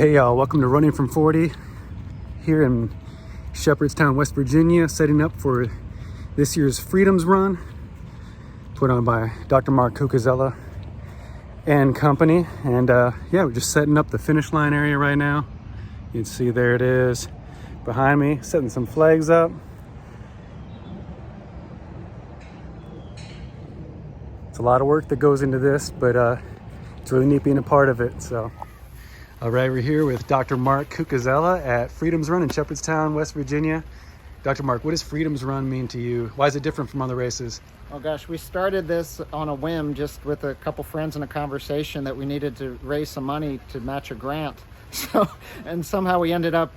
Hey y'all, welcome to Running from 40 here in Shepherdstown, West Virginia, setting up for this year's Freedom's Run put on by Dr. Mark Cucuzzella and company. And yeah, we're just setting up the finish line area right now. You can see there it is behind me, setting some flags up. It's a lot of work that goes into this, but it's really neat being a part of it. So, all right, we're here with Dr. Mark Cucuzzella at Freedom's Run in Shepherdstown, West Virginia. Dr. Mark, what does Freedom's Run mean to you? Why is it different from other races? Oh gosh, we started this on a whim, just with a couple friends in a conversation that we needed to raise some money to match a grant. So, and somehow we ended up,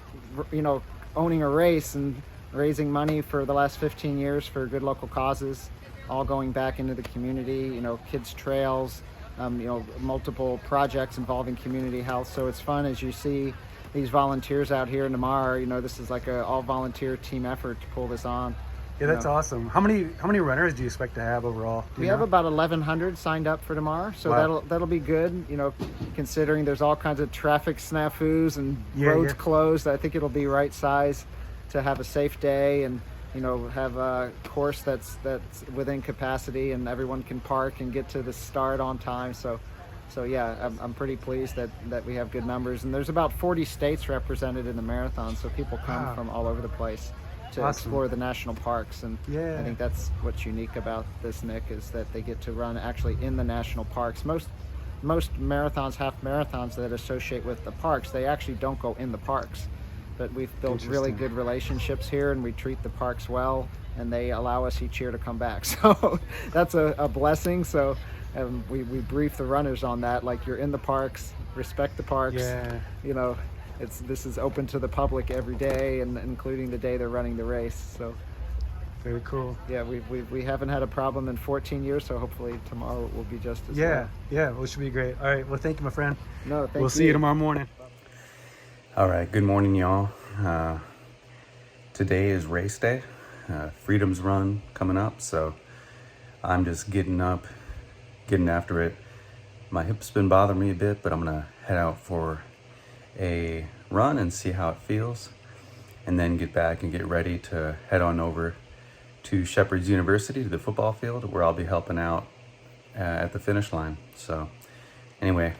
owning a race and raising money for the last 15 years for good local causes, all going back into the community, kids trails, multiple projects involving community health. So it's fun as you see these volunteers out here in Damar. This is like a all volunteer team effort to pull this on. Yeah, that's awesome. How many runners do you expect to have overall? We have about 1,100 signed up for Damar, so wow. that'll be good. Considering there's all kinds of traffic snafus and roads closed, I think it'll be right size to have a safe day and have a course that's within capacity and everyone can park and get to the start on time. So yeah, I'm pretty pleased that we have good numbers, and there's about 40 states represented in the marathon, so people come from all over the place to explore the national parks. And I think that's what's unique about this, Nick, is that they get to run actually in the national parks. Most marathons, half marathons that associate with the parks, they actually don't go in the parks. But we've built really good relationships here, and we treat the parks well, and they allow us each year to come back. So that's a blessing. So we brief the runners on that, like, you're in the parks, respect the parks. This is open to the public every day, and including the day they're running the race. So very cool. Yeah, we haven't had a problem in 14 years, so hopefully tomorrow will be just as well. Well, it should be great. All right, well, thank you, my friend. No, thank you. We'll see you tomorrow morning. All right, good morning, y'all. Today is race day, Freedom's Run coming up, so I'm just getting after it. My hip's been bothering me a bit, but I'm gonna head out for a run and see how it feels, and then get back and get ready to head on over to Shepherd's University, to the football field, where I'll be helping out at the finish line. So anyway,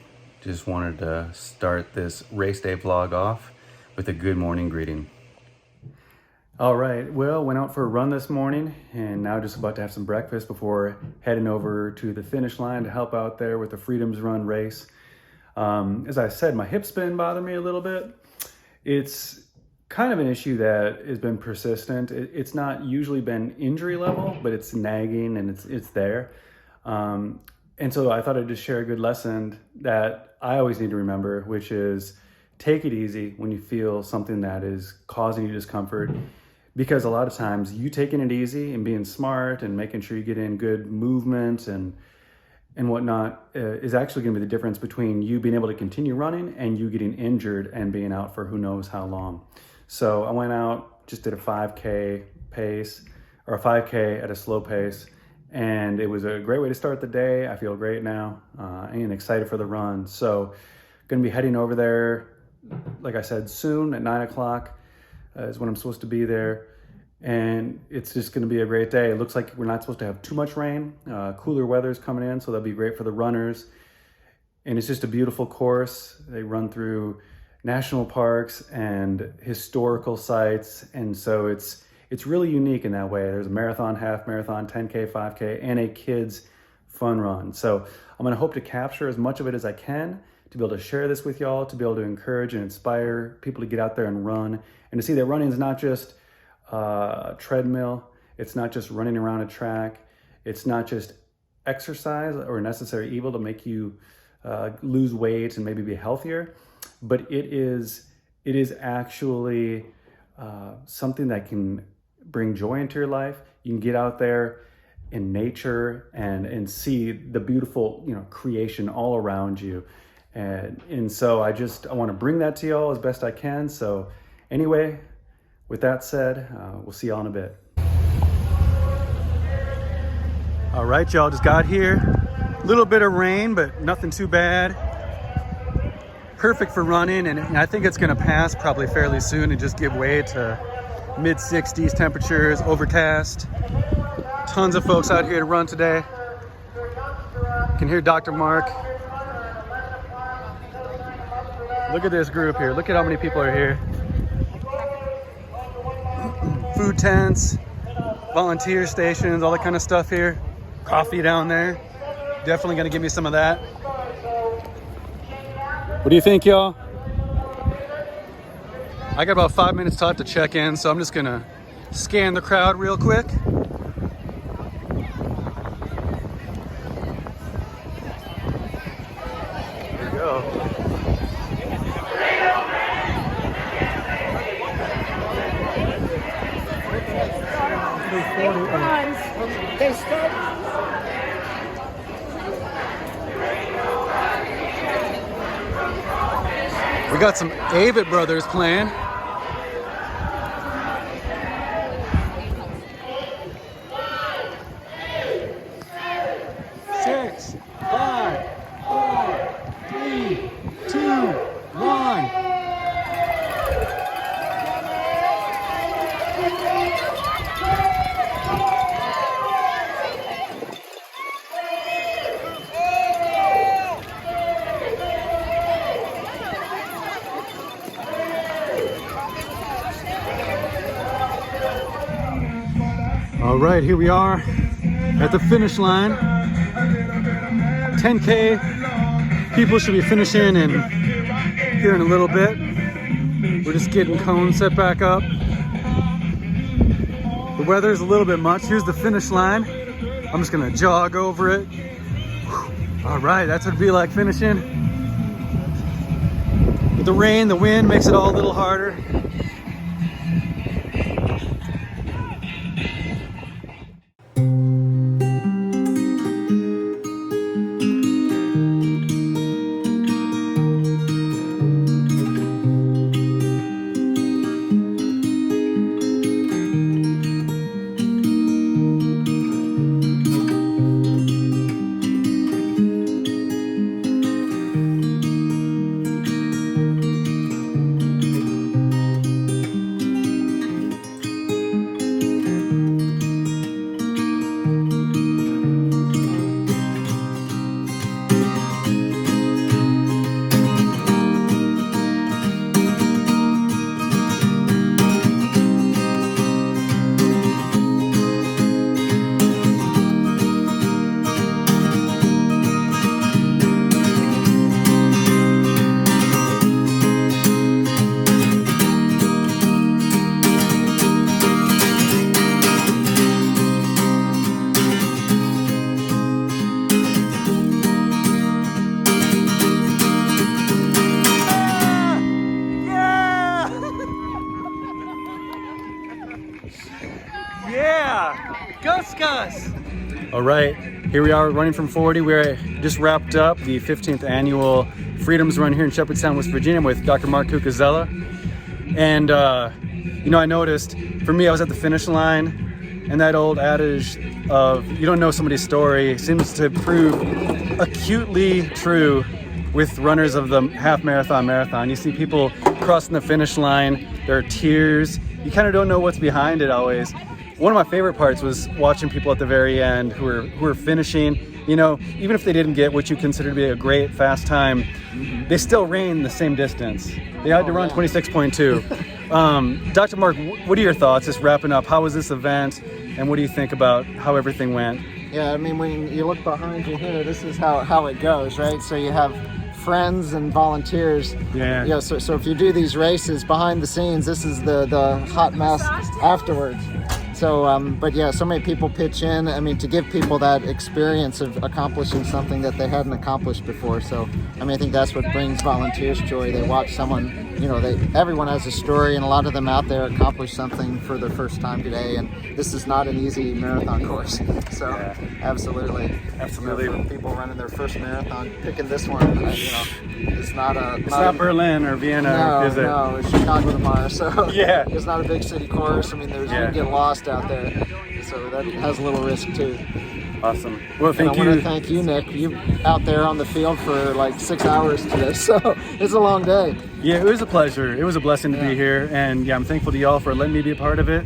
just wanted to start this race day vlog off with a good morning greeting. All right, well, went out for a run this morning, and now just about to have some breakfast before heading over to the finish line to help out there with the Freedom's Run race. As I said, my hip's been bothering me a little bit. It's kind of an issue that has been persistent. It's not usually been injury level, but it's nagging and it's there. And so I thought I'd just share a good lesson that I always need to remember, which is take it easy when you feel something that is causing you discomfort, because a lot of times you taking it easy and being smart and making sure you get in good movement and whatnot is actually going to be the difference between you being able to continue running and you getting injured and being out for who knows how long. So I went out, just did a 5K pace, or a 5K at a slow pace, and it was a great way to start the day. I feel great now and excited for the run. So going to be heading over there, like I said, soon at 9 o'clock is when I'm supposed to be there. And it's just going to be a great day. It looks like we're not supposed to have too much rain. Cooler weather's coming in, so that'll be great for the runners. And it's just a beautiful course. They run through national parks and historical sites. And so it's really unique in that way. There's a marathon, half marathon, 10K, 5K, and a kids fun run. So I'm going to hope to capture as much of it as I can to be able to share this with y'all, to be able to encourage and inspire people to get out there and run, and to see that running is not just a treadmill. It's not just running around a track. It's not just exercise or necessary evil to make you lose weight and maybe be healthier, but it is actually something that can bring joy into your life. You can get out there in nature and see the beautiful creation all around you, and so I want to bring that to y'all as best I can. So anyway, with that said, we'll see y'all in a bit. All right, y'all, just got here. A little bit of rain, but nothing too bad. perfect for running, and I think it's going to pass probably fairly soon and just give way to mid 60s temperatures, overcast. Tons of folks out here to run today. You can hear Dr. Mark. Look at this group here. Look at how many people are here. Food tents, volunteer stations, all that kind of stuff here. Coffee down there. Definitely gonna give me some of that. What do you think, y'all? I got about 5 minutes till I have to check in, so I'm just gonna scan the crowd real quick. There we go. They start. We got some Avett Brothers playing. Six, 5, 4, 3, 2, 1. All right, here we are at the finish line. 10K. People should be finishing in here in a little bit. We're just getting cones set back up. The weather's a little bit much. Here's the finish line. I'm just gonna jog over it. All right, that's what it'd be like finishing. With the rain, the wind makes it all a little harder. Gus. All right, here we are running from 40. We're just wrapped up the 15th annual Freedoms Run here in Shepherdstown, West Virginia with Dr. Mark Cucuzzella. And, you know, I noticed, for me, I was at the finish line, and that old adage of you don't know somebody's story seems to prove acutely true with runners of the half marathon. You see people crossing the finish line, there are tears. You kind of don't know what's behind it always. One of my favorite parts was watching people at the very end who were finishing. You know, even if they didn't get what you consider to be a great fast time, they still ran the same distance. They had to run 26.2. Dr. Mark, what are your thoughts just wrapping up? How was this event, and what do you think about how everything went? Yeah, I mean, when you look behind you here, this is how it goes, right? So you have friends and volunteers. Yeah. You know, so if you do these races behind the scenes, this is the hot mess afterwards. So, but yeah, so many people pitch in. I mean, to give people that experience of accomplishing something that they hadn't accomplished before. So, I mean, I think that's what brings volunteers joy. They watch someone, you know, everyone has a story, and a lot of them out there accomplish something for their first time today. And this is not an easy marathon course. So, yeah. Absolutely. You know, for people running their first marathon, picking this one, you know, it's not Berlin or Vienna, is it? No, it's Chicago tomorrow. So, yeah, it's not a big city course. I mean, you get lost out there, so that has a little risk too. Awesome. Well, And thank I want to you. thank you, Nick. You out there on the field for like 6 hours today, so it's a long day. Yeah, it was a pleasure. It was a blessing to be here, and I'm thankful to y'all for letting me be a part of it.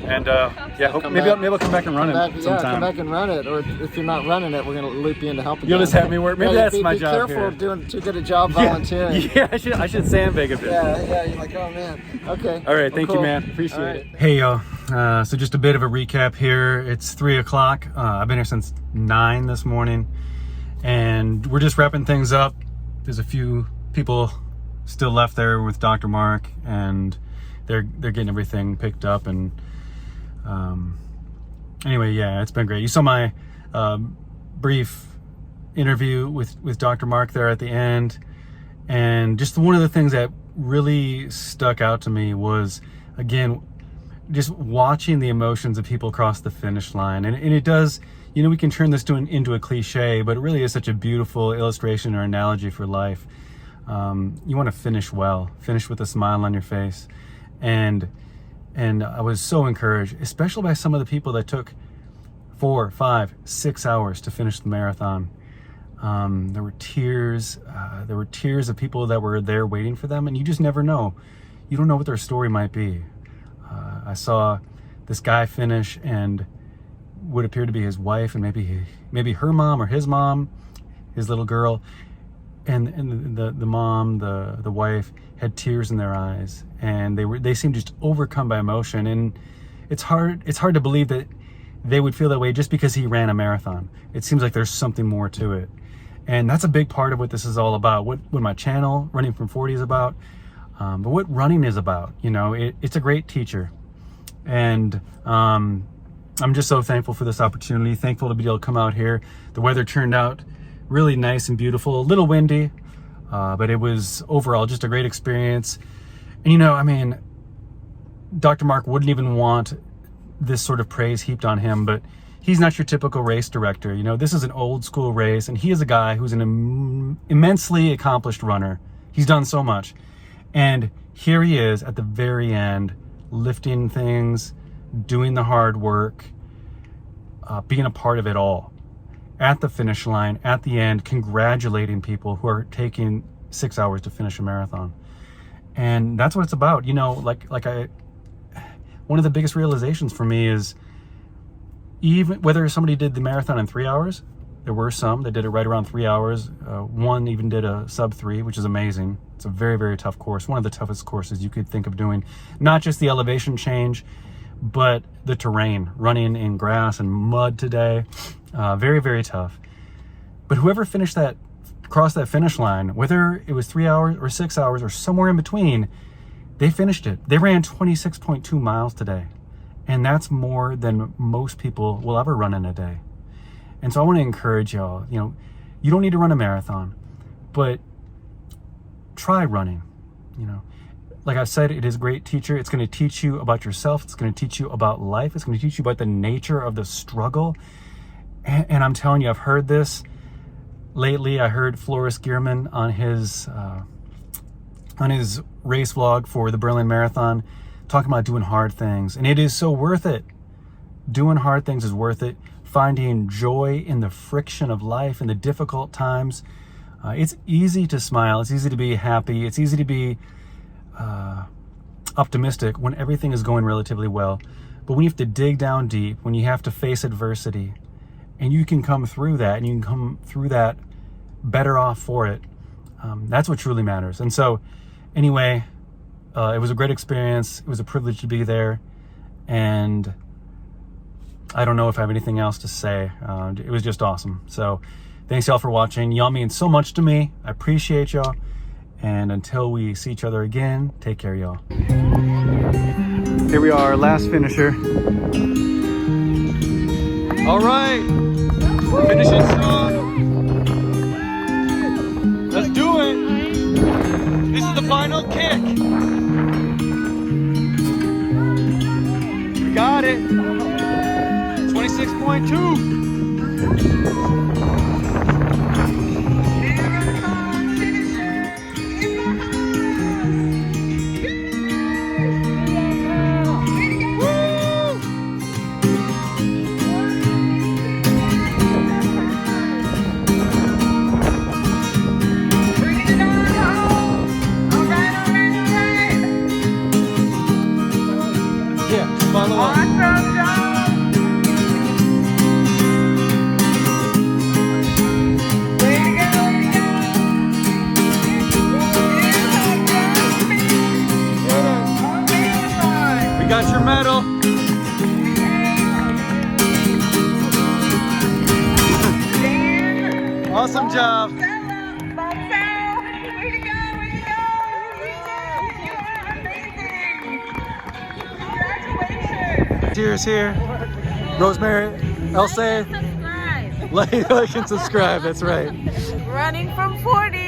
And maybe I'll come back and run it sometime. Yeah, come back and run it. Or if you're not running it, we're going to loop you into helping. You'll just have me work. Maybe that's my job here. Be careful here. of doing too good a job volunteering. Yeah, I should sandbag a bit. Yeah, you're like, oh man. Okay. All right, thank you, man. Appreciate it. Hey, y'all. So just a bit of a recap here. It's 3 o'clock. I've been here since 9 this morning, and we're just wrapping things up. There's a few people still left there with Dr. Mark, and they're getting everything picked up. And anyway, yeah, it's been great. You saw my brief interview with Dr. Mark there at the end, and just one of the things that really stuck out to me was, again, just watching the emotions of people across the finish line. And it does, we can turn this into a cliche, but it really is such a beautiful illustration or analogy for life. You want to finish well, finish with a smile on your face. And I was so encouraged, especially by some of the people that took 4, 5, 6 hours to finish the marathon. There were tears. There were tears of people that were there waiting for them, and you just never know. You don't know what their story might be. I saw this guy finish, and would appear to be his wife, and maybe her mom or his mom, his little girl, and the mom, the wife had tears in their eyes, and they seemed just overcome by emotion. And it's hard to believe that they would feel that way just because he ran a marathon. It seems like there's something more to it. And that's a big part of what this is all about, what my channel, Running from 40, is about, but what running is about. It's a great teacher. And I'm just so thankful for this opportunity, thankful to be able to come out here. The weather turned out really nice and beautiful, a little windy, but it was overall just a great experience. And Dr. Mark wouldn't even want this sort of praise heaped on him, but he's not your typical race director. This is an old school race, and he is a guy who's an immensely accomplished runner. He's done so much. And here he is at the very end, lifting things, doing the hard work, being a part of it all. At the finish line, at the end, congratulating people who are taking 6 hours to finish a marathon. And that's what it's about. One of the biggest realizations for me is, even whether somebody did the marathon in 3 hours, there were some that did it right around 3 hours. One even did a sub 3, which is amazing. It's a very, very tough course. One of the toughest courses you could think of doing. Not just the elevation change, but the terrain, running in grass and mud today. Very, very tough. But whoever crossed that finish line, whether it was 3 hours or 6 hours or somewhere in between, they finished it. They ran 26.2 miles today. And that's more than most people will ever run in a day. And so I want to encourage y'all, you don't need to run a marathon, but try running. Like I've said, it is a great teacher. It's going to teach you about yourself. It's going to teach you about life. It's going to teach you about the nature of the struggle. And I'm telling you, I've heard this lately. I heard Floris Gearman on his race vlog for the Berlin Marathon, talking about doing hard things. And it is so worth it. Doing hard things is worth it. Finding joy in the friction of life, in the difficult times. It's easy to smile. It's easy to be happy. It's easy to be optimistic when everything is going relatively well. But when you have to dig down deep, when you have to face adversity, and you can come through that, and you can come through that better off for it, that's what truly matters. And so, anyway, it was a great experience. It was a privilege to be there. And I don't know if I have anything else to say. It was just awesome. So thanks y'all for watching. Y'all mean so much to me. I appreciate y'all. And until we see each other again, take care, y'all. Here we are, last finisher. All right, finishing strong. Let's do it. This is the final kick. We got it. 26.2. Follow up. Awesome job. Way to go, way to go. We got your medal. Awesome job. Way to go, way to go. You are amazing. Congratulations. Cheers here. Rosemary, Elsie. Subscribe. Like and subscribe, that's right. Running from 40.